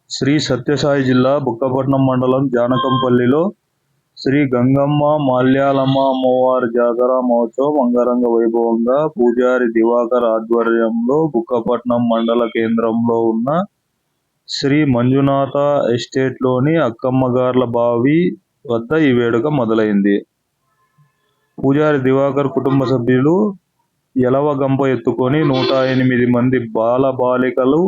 శ్రీ సత్యసాయి జిల్లా బుక్కపట్నం మండలం జానకంపల్లిలో శ్రీ గంగమ్మ మల్యాలమ్మ అమ్మవారి జాతర మహోత్సవం అంగరంగ వైభవంగా పూజారి దివాకర్ ఆధ్వర్యంలో బుక్కపట్నం మండల కేంద్రంలో ఉన్న శ్రీ మంజునాథ ఎస్టేట్లోని అక్కమ్మగార్ల బావి వద్ద ఈ వేడుక మొదలైంది. పూజారి దివాకర్ కుటుంబ సభ్యులు ఎలవ గంప ఎత్తుకొని 108 మంది బాలబాలికలు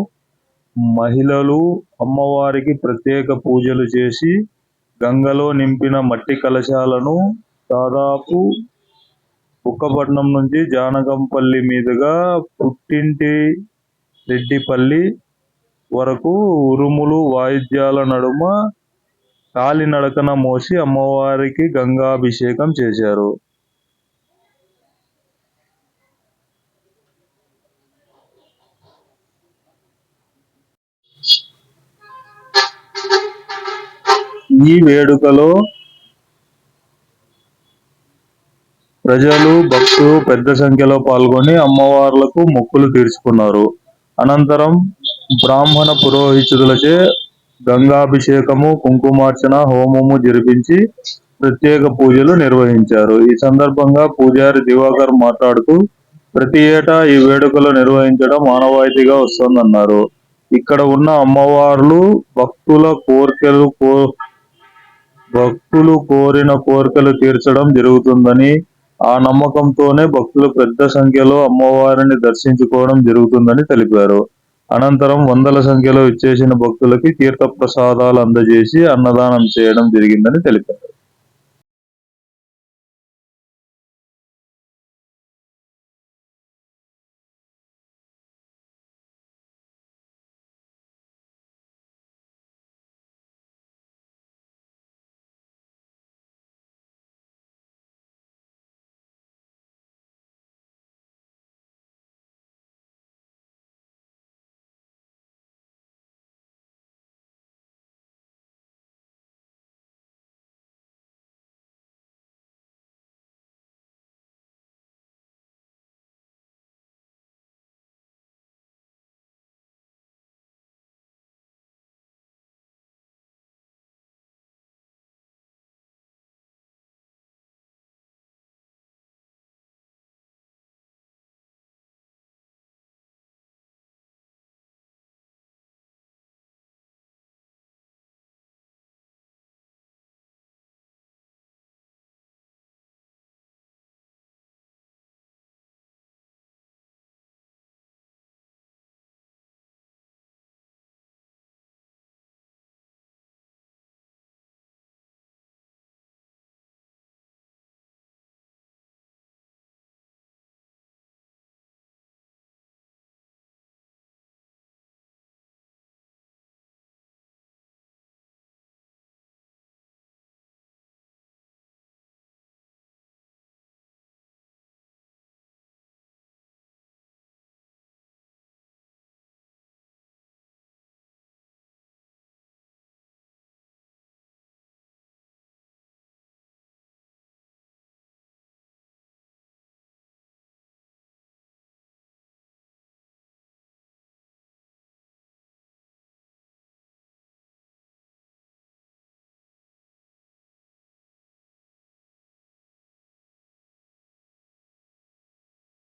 మహిళలు అమ్మవారికి ప్రత్యేక పూజలు చేసి గంగలో నింపిన మట్టి కలశాలను దాదాపు బుక్కపట్నం నుంచి జానకంపల్లి మీదుగా పుట్టింటి రెడ్డిపల్లి వరకు ఉరుములు వాయిద్యాల నడుమ కాలినడకన మోసి అమ్మవారికి గంగాభిషేకం చేశారు. ఈ వేడుకలో ప్రజలు భక్తులు పెద్ద సంఖ్యలో పాల్గొని అమ్మవార్లకు మొక్కులు తీర్చుకున్నారు. అనంతరం బ్రాహ్మణ పురోహితులచే గంగాభిషేకము, కుంకుమార్చన, హోమము జరిపించి ప్రత్యేక పూజలు నిర్వహించారు. ఈ సందర్భంగా పూజారి దివాకర్ మాట్లాడుతూ, ప్రతి ఏటా ఈ వేడుకలు నిర్వహించడం ఆనవాయితీగా వస్తోందన్నారు. ఇక్కడ ఉన్న అమ్మవార్లు భక్తులు కోరిన కోరికలు తీర్చడం జరుగుతుందని, ఆ నమ్మకంతోనే భక్తులు పెద్ద సంఖ్యలో అమ్మవారిని దర్శించుకోవడం జరుగుతుందని తెలిపారు. అనంతరం వందల సంఖ్యలో ఇచ్చేసిన భక్తులకి తీర్థ ప్రసాదాలు అందజేసి అన్నదానం చేయడం జరిగిందని తెలిపారు.